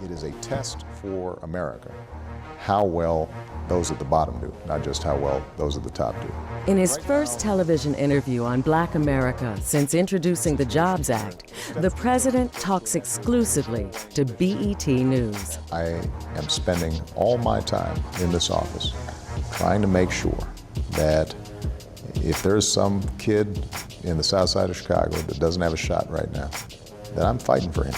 it is a test for America how well those at the bottom do, not just how well those at the top do. In his first television interview on Black America since introducing the Jobs Act, the president talks exclusively to BET News. I am spending all my time in this office trying to make sure that if there's some kid in the south side of Chicago that doesn't have a shot right now, that I'm fighting for him.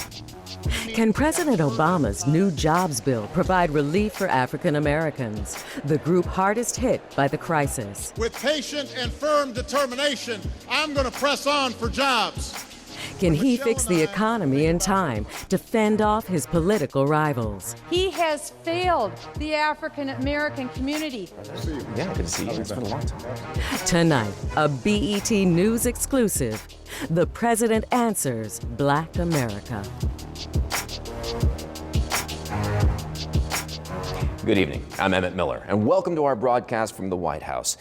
Can President Obama's new jobs bill provide relief for African Americans, the group hardest hit by the crisis? With patient and firm determination, I'm going to press on for jobs. Can he fix the economy in time to fend off his political rivals? He has failed the African American community. Yeah, good to see you. It's been a long time. Tonight, a BET News exclusive. The President Answers Black America. Good evening. I'm Emmett Miller, and welcome to our broadcast from the White House.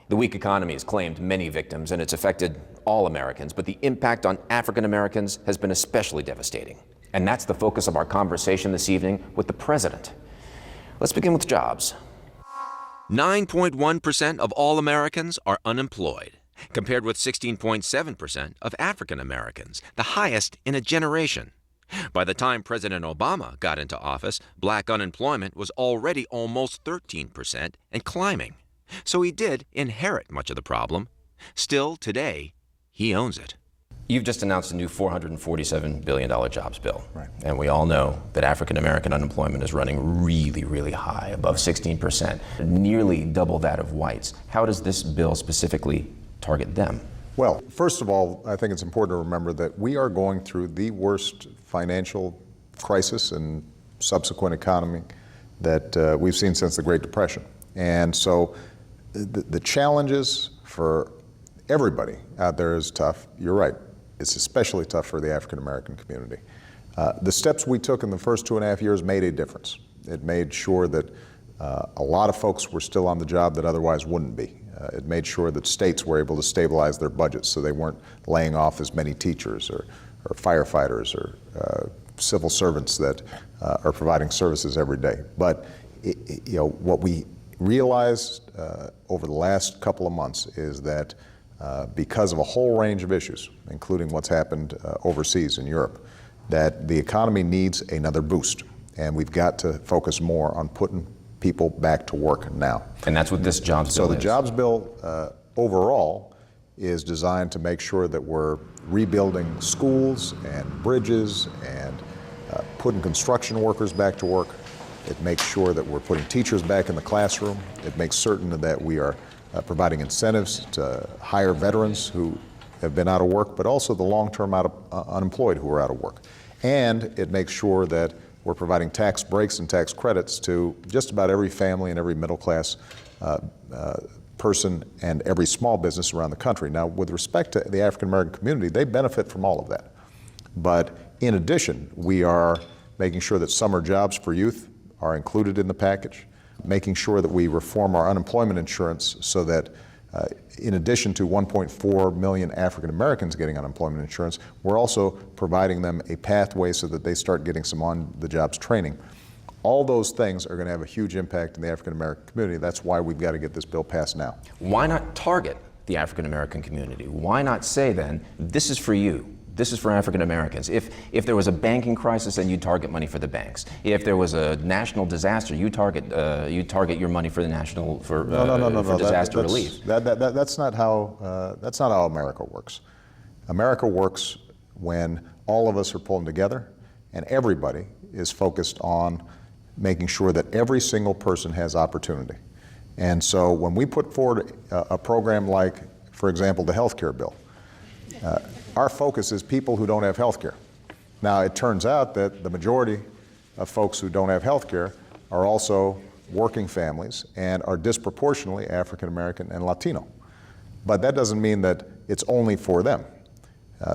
The weak economy has claimed many victims, and it's affected all Americans, but the impact on African Americans has been especially devastating. And that's the focus of our conversation this evening with the president. Let's begin with jobs. 9.1% of all Americans are unemployed, compared with 16.7% of African Americans, the highest in a generation. By the time President Obama got into office, black unemployment was already almost 13% and climbing. So he did inherit much of the problem. Still, today, he owns it. You've just announced a new $447 billion jobs bill. Right. And we all know that African American unemployment is running really, really high, above 16%, nearly double that of whites. How does this bill specifically target them? Well, first of all, I think it's important to remember that we are going through the worst financial crisis and subsequent economy that we've seen since the Great Depression. And so the challenges for everybody out there is tough. You're right. It's especially tough for the African American community. The steps we took in the first 2.5 years made a difference. It made sure that a lot of folks were still on the job that otherwise wouldn't be. It made sure that states were able to stabilize their budgets so they weren't laying off as many teachers or firefighters or civil servants that are providing services every day. But what we realized over the last couple of months is that because of a whole range of issues, including what's happened overseas in Europe, that the economy needs another boost. And we've got to focus more on putting people back to work now. And that's what this jobs bill is. So the jobs bill overall is designed to make sure that we're rebuilding schools and bridges and putting construction workers back to work. It makes sure that we're putting teachers back in the classroom. It makes certain that we are providing incentives to hire veterans who have been out of work, but also the long-term unemployed who are out of work. And it makes sure that we're providing tax breaks and tax credits to just about every family and every middle-class person and every small business around the country. Now, with respect to the African American community, they benefit from all of that. But in addition, we are making sure that summer jobs for youth are included in the package, making sure that we reform our unemployment insurance so that in addition to 1.4 million African Americans getting unemployment insurance, we're also providing them a pathway so that they start getting some on-the-jobs training. All those things are going to have a huge impact in the African American community. That's why we've got to get this bill passed now. Why not target the African American community? Why not say then, this is for you? This is for African Americans. If there was a banking crisis, then you'd target money for the banks. If there was a national disaster, you target your money for the national for disaster relief. That's not how America works. America works when all of us are pulling together, and everybody is focused on making sure that every single person has opportunity. And so when we put forward a program like, for example, the health care bill, our focus is people who don't have health care. Now, it turns out that the majority of folks who don't have health care are also working families and are disproportionately African American and Latino. But that doesn't mean that it's only for them.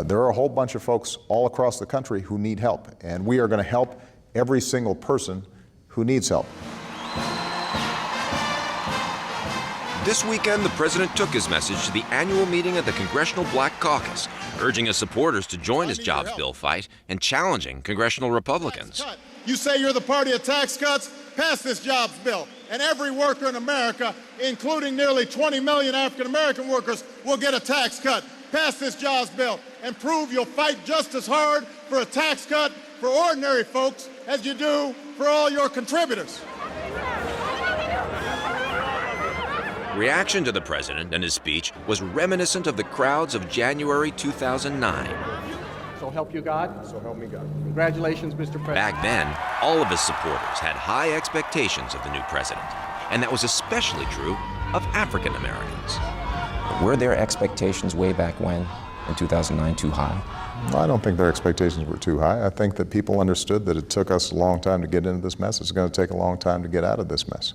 There are a whole bunch of folks all across the country who need help, and we are going to help every single person who needs help. This weekend, the president took his message to the annual meeting of the Congressional Black Caucus, urging his supporters to join his jobs bill fight and challenging congressional Republicans. You say you're the party of tax cuts? Pass this jobs bill. And every worker in America, including nearly 20 million African-American workers, will get a tax cut. Pass this jobs bill and prove you'll fight just as hard for a tax cut for ordinary folks as you do for all your contributors. Reaction to the president and his speech was reminiscent of the crowds of January 2009. So help you God. So help me God. Congratulations, Mr. President. Back then, all of his supporters had high expectations of the new president, and that was especially true of African Americans. Were their expectations way back when, in 2009, too high? Well, I don't think their expectations were too high. I think that people understood that it took us a long time to get into this mess. It's going to take a long time to get out of this mess.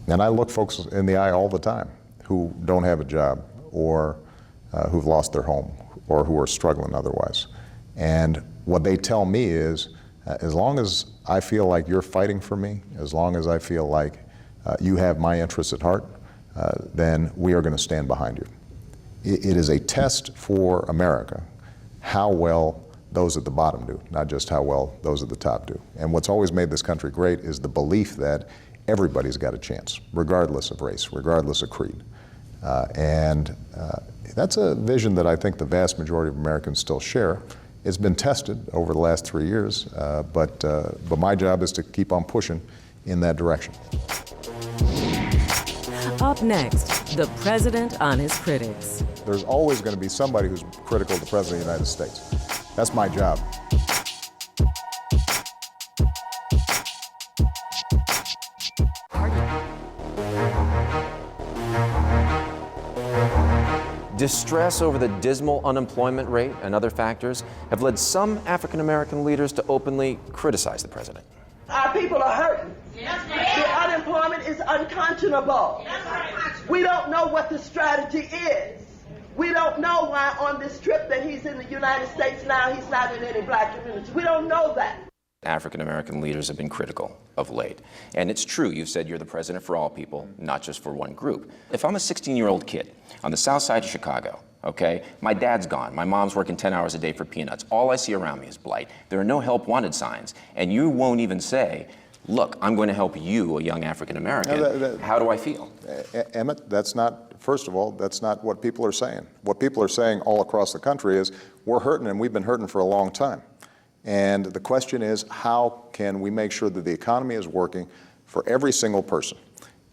And I look folks in the eye all the time who don't have a job or who've lost their home or who are struggling otherwise. And what they tell me is, as long as I feel like you're fighting for me, as long as I feel like you have my interests at heart, then we are going to stand behind you. It is a test for America how well those at the bottom do, not just how well those at the top do. And what's always made this country great is the belief that everybody's got a chance, regardless of race, regardless of creed. That's a vision that I think the vast majority of Americans still share. It's been tested over the last 3 years, but my job is to keep on pushing in that direction. Up next, the president on his critics. There's always going to be somebody who's critical of the President of the United States. That's my job. Distress over the dismal unemployment rate and other factors have led some African American leaders to openly criticize the president. Our people are hurting. The unemployment is unconscionable. We don't know what the strategy is. We don't know why on this trip that he's in the United States now, he's not in any black communities. We don't know that. African American leaders have been critical of late. And it's true, you've said you're the president for all people, not just for one group. If I'm a 16-year-old kid on the south side of Chicago, okay, my dad's gone, my mom's working 10 hours a day for peanuts, all I see around me is blight, there are no help wanted signs, and you won't even say, look, I'm going to help you, a young African American. How do I feel? Emmett, that's not, first of all, that's not what people are saying. What people are saying all across the country is, we're hurting and we've been hurting for a long time. And the question is, how can we make sure that the economy is working for every single person?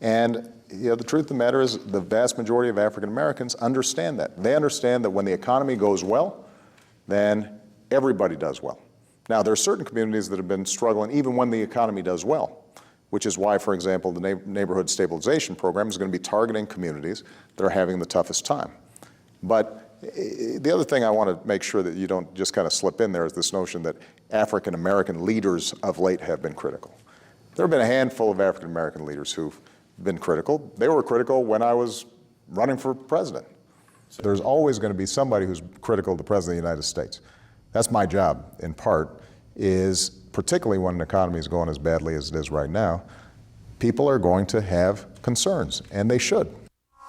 And the truth of the matter is the vast majority of African Americans understand that. They understand that when the economy goes well, then everybody does well. Now, there are certain communities that have been struggling even when the economy does well, which is why, for example, the Neighborhood Stabilization Program is going to be targeting communities that are having the toughest time. But the other thing I want to make sure that you don't just kind of slip in there is this notion that African American leaders of late have been critical. There have been a handful of African American leaders who've been critical. They were critical when I was running for president. There's always going to be somebody who's critical of the President of the United States. That's my job, in part, is particularly when an economy is going as badly as it is right now, people are going to have concerns, and they should.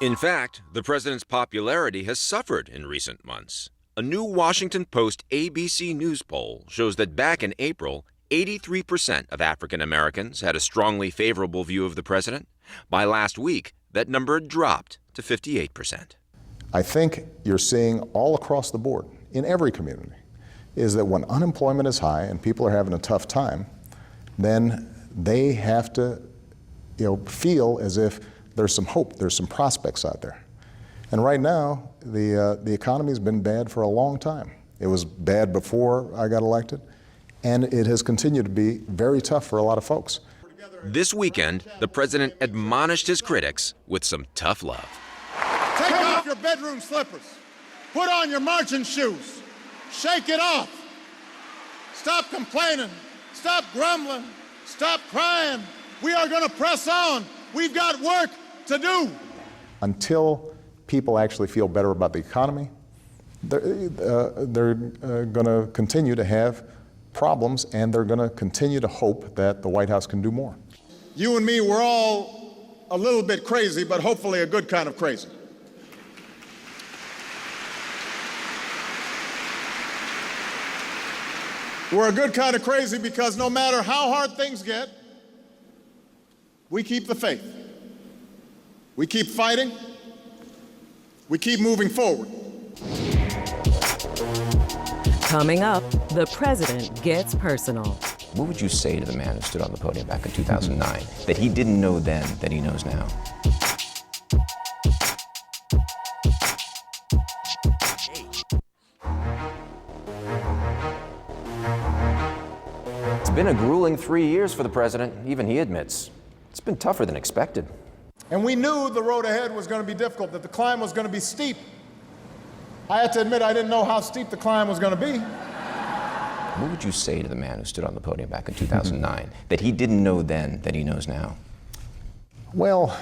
In fact, the president's popularity has suffered in recent months. A new Washington Post ABC News poll shows that back in April, 83% of African Americans had a strongly favorable view of the president. By last week, that number had dropped to 58%. I think you're seeing all across the board, in every community, is that when unemployment is high and people are having a tough time, then they have to feel as if there's some hope, there's some prospects out there. And right now, the economy's been bad for a long time. It was bad before I got elected, and it has continued to be very tough for a lot of folks. This weekend, the president admonished his critics with some tough love. Take off your bedroom slippers. Put on your marching shoes. Shake it off. Stop complaining. Stop grumbling. Stop crying. We are going to press on. We've got work to do. Until people actually feel better about the economy, they're going to continue to have problems, and they're going to continue to hope that the White House can do more. You and me, we're all a little bit crazy, but hopefully a good kind of crazy. We're a good kind of crazy because no matter how hard things get, we keep the faith. We keep fighting. We keep moving forward. Coming up, the president gets personal. What would you say to the man who stood on the podium back in 2009 that he didn't know then that he knows now? It's been a grueling 3 years for the president. Even he admits it's been tougher than expected. And we knew the road ahead was going to be difficult, that the climb was going to be steep. I had to admit I didn't know how steep the climb was going to be. What would you say to the man who stood on the podium back in 2009 that he didn't know then that he knows now? Well,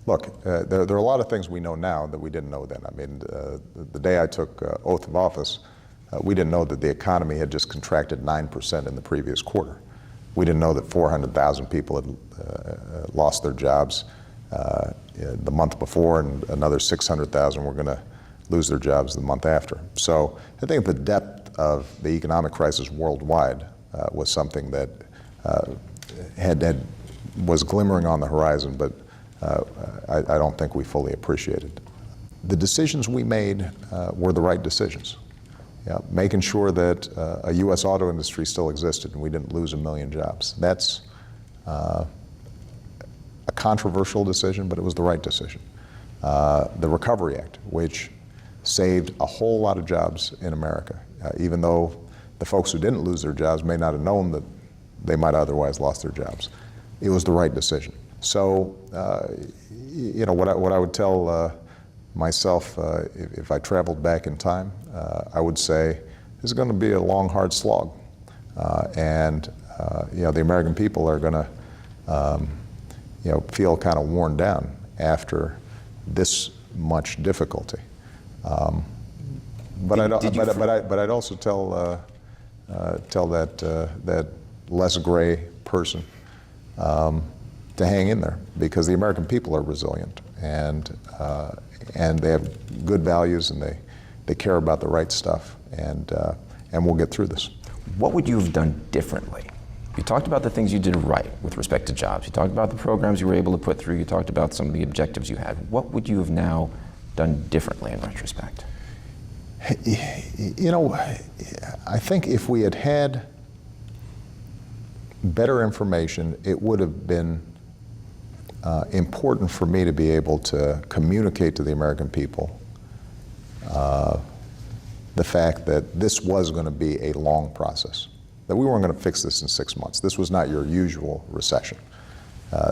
look, there are a lot of things we know now that we didn't know then. I mean, the day I took oath of office, we didn't know that the economy had just contracted 9% in the previous quarter. We didn't know that 400,000 people had lost their jobs the month before, and another 600,000 were going to lose their jobs the month after. So I think the depth of the economic crisis worldwide was something that was glimmering on the horizon, but I don't think we fully appreciated. The decisions we made were the right decisions. Yeah, making sure that a U.S. auto industry still existed and we didn't lose 1 million jobs. That's a controversial decision, but it was the right decision. The Recovery Act, which saved a whole lot of jobs in America, even though the folks who didn't lose their jobs may not have known that they might otherwise lost their jobs. It was the right decision. So, you know, what I would tell myself if I traveled back in time, I would say this is going to be a long, hard slog, and you know, the American people are going to you know, feel kind of worn down after this much difficulty. But I'd also tell that less gray person to hang in there, because the American people are resilient, and they have good values, and they care about the right stuff, and we'll get through this. What would you have done differently? You talked about the things you did right with respect to jobs. You talked about the programs you were able to put through. You talked about some of the objectives you had. What would you have now done differently in retrospect? You know, I think if we had had better information, it would have been important for me to be able to communicate to the American people the fact that this was going to be a long process, that we weren't going to fix this in 6 months. This was not your usual recession.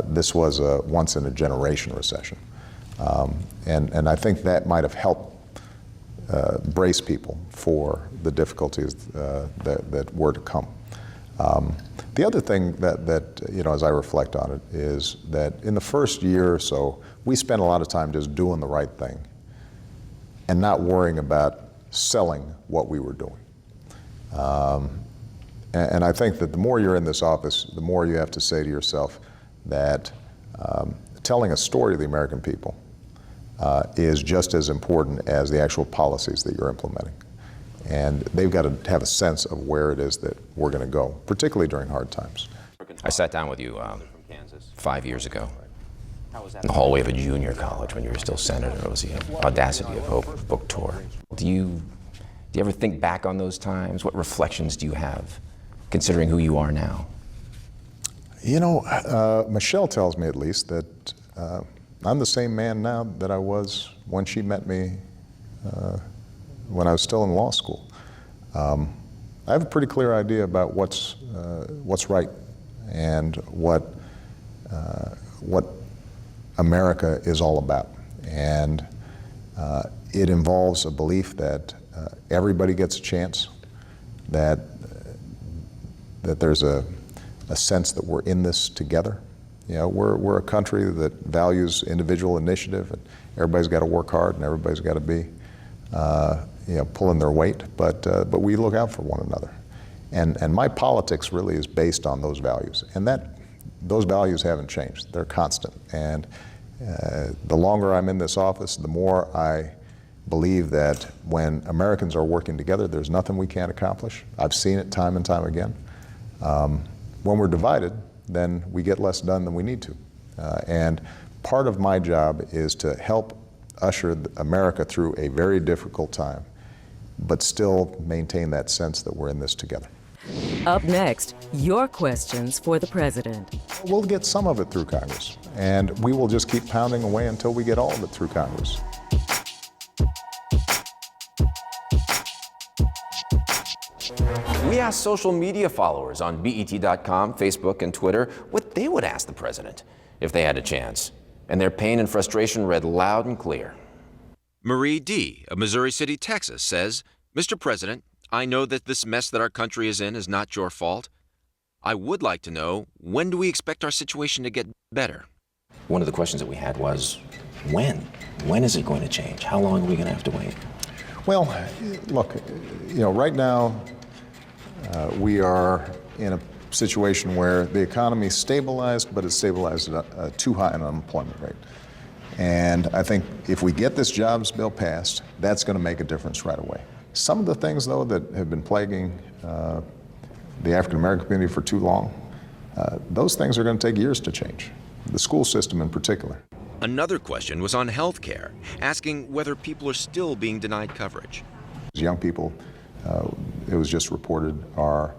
This was a once-in-a-generation recession. And I think that might have helped brace people for the difficulties that were to come. The other thing that you know, as I reflect on it, is that in the first year or so, we spent a lot of time just doing the right thing and not worrying about selling what we were doing. And I think that the more you're in this office, the more you have to say to yourself that telling a story to the American people is just as important as the actual policies that you're implementing. And they've got to have a sense of where it is that we're going to go, particularly during hard times. I sat down with you 5 years ago in the hallway of a junior college when you were still senator. It was the Audacity of Hope book tour. Do you ever think back on those times? What reflections do you have, considering who you are now? You know, Michelle tells me at least that I'm the same man now that I was when she met me when I was still in law school. I have a pretty clear idea about what's right and what America is all about. And it involves a belief that everybody gets a chance, that there's a sense that we're in this together. You know, we're a country that values individual initiative, and everybody's got to work hard, and everybody's got to be you know, pulling their weight, but we look out for one another. And my politics really is based on those values, and those values haven't changed. They're constant. And the longer I'm in this office, the more I believe that when Americans are working together, there's nothing we can't accomplish. I've seen it time and time again. When we're divided, then we get less done than we need to. And part of my job is to help usher America through a very difficult time, but still maintain that sense that we're in this together. Up next, your questions for the president. We'll get some of it through Congress, and we will just keep pounding away until we get all of it through Congress. We asked social media followers on BET.com, Facebook, and Twitter what they would ask the president if they had a chance. And their pain and frustration read loud and clear. Marie D. of Missouri City, Texas says, Mr. President, I know that this mess that our country is in is not your fault. I would like to know, when do we expect our situation to get better? One of the questions that we had was, when? When is it going to change? How long are we going to have to wait? Well, look, right now we are in a situation where the economy is stabilized, but it's stabilized at a too high an unemployment rate. And I think if we get this jobs bill passed, that's going to make a difference right away. Some of the things, though, that have been plaguing the African American community for too long, those things are going to take years to change, the school system in particular. Another question was on health care, asking whether people are still being denied coverage. Young people, it was just reported, are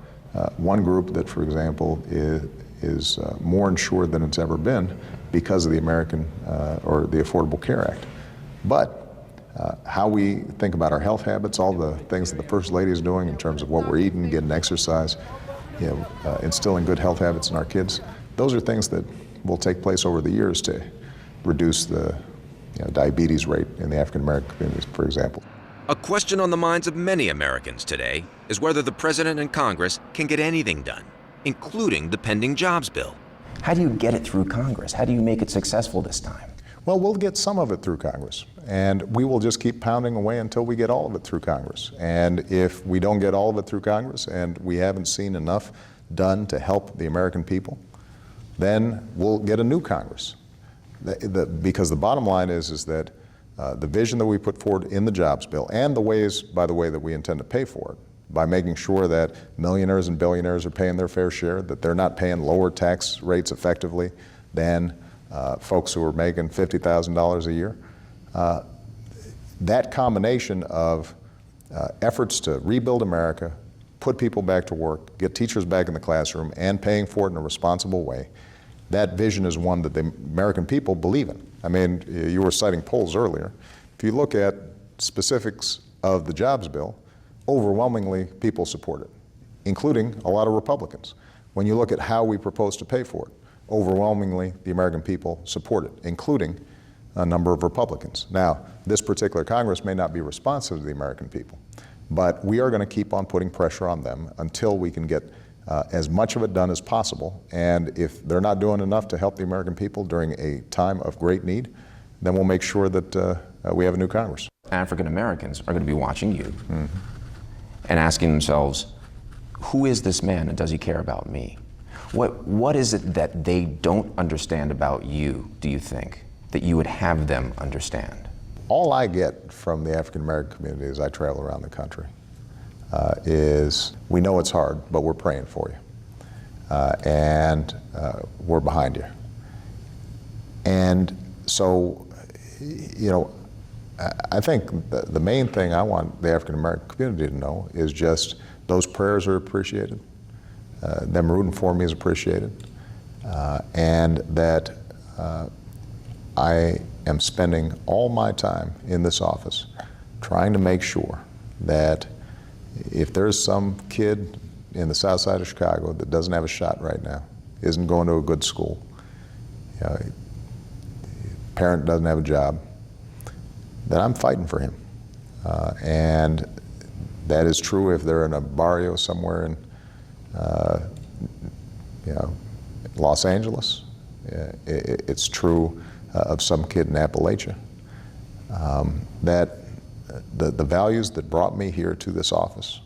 one group that, for example, is more insured than it's ever been because of the American or the Affordable Care Act. But how we think about our health habits, all the things that the First Lady is doing in terms of what we're eating, getting exercise, instilling good health habits in our kids, those are things that will take place over the years to reduce the diabetes rate in the African American communities, for example. A question on the minds of many Americans today is whether the president and Congress can get anything done, including the pending jobs bill. How do you get it through Congress? How do you make it successful this time? Well, we'll get some of it through Congress, and we will just keep pounding away until we get all of it through Congress. And if we don't get all of it through Congress and we haven't seen enough done to help the American people, then we'll get a new Congress. Because the bottom line is that the vision that we put forward in the jobs bill, and the ways, by the way, that we intend to pay for it, by making sure that millionaires and billionaires are paying their fair share, that they're not paying lower tax rates effectively than folks who are making $50,000 a year. That combination of efforts to rebuild America, put people back to work, get teachers back in the classroom, and paying for it in a responsible way, that vision is one that the American people believe in. I mean, you were citing polls earlier. If you look at specifics of the jobs bill, overwhelmingly people support it, including a lot of Republicans. When you look at how we propose to pay for it, overwhelmingly the American people support it, including a number of Republicans. Now, this particular Congress may not be responsive to the American people, but we are going to keep on putting pressure on them until we can get as much of it done as possible. And if they're not doing enough to help the American people during a time of great need, then we'll make sure that we have a new Congress. African Americans are going to be watching you and asking themselves, who is this man and does he care about me? What is it that they don't understand about you, do you think, that you would have them understand? All I get from the African American community as I travel around the country is, we know it's hard, but we're praying for you. And we're behind you. And so, I think the main thing I want the African American community to know is just those prayers are appreciated. Them rooting for me is appreciated. And that I am spending all my time in this office trying to make sure that if there's some kid in the south side of Chicago that doesn't have a shot right now, isn't going to a good school, parent doesn't have a job, that I'm fighting for him. And that is true if they're in a barrio somewhere in Los Angeles. It's true of some kid in Appalachia. That the values that brought me here to this office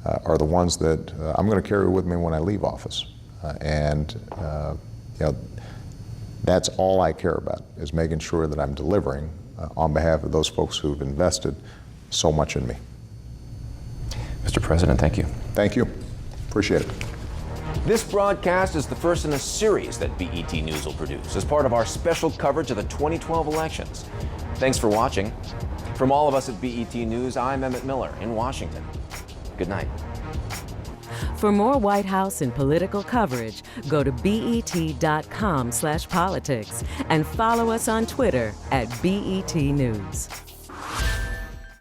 are the ones that I'm going to carry with me when I leave office. That's all I care about, is making sure that I'm delivering on behalf of those folks who've invested so much in me. Mr. President, thank you. Thank you. Appreciate it. This broadcast is the first in a series that BET News will produce as part of our special coverage of the 2012 elections. Thanks for watching. From all of us at BET News, I'm Emmett Miller in Washington. Good night. For more White House and political coverage, go to bet.com/politics and follow us on Twitter at BET News.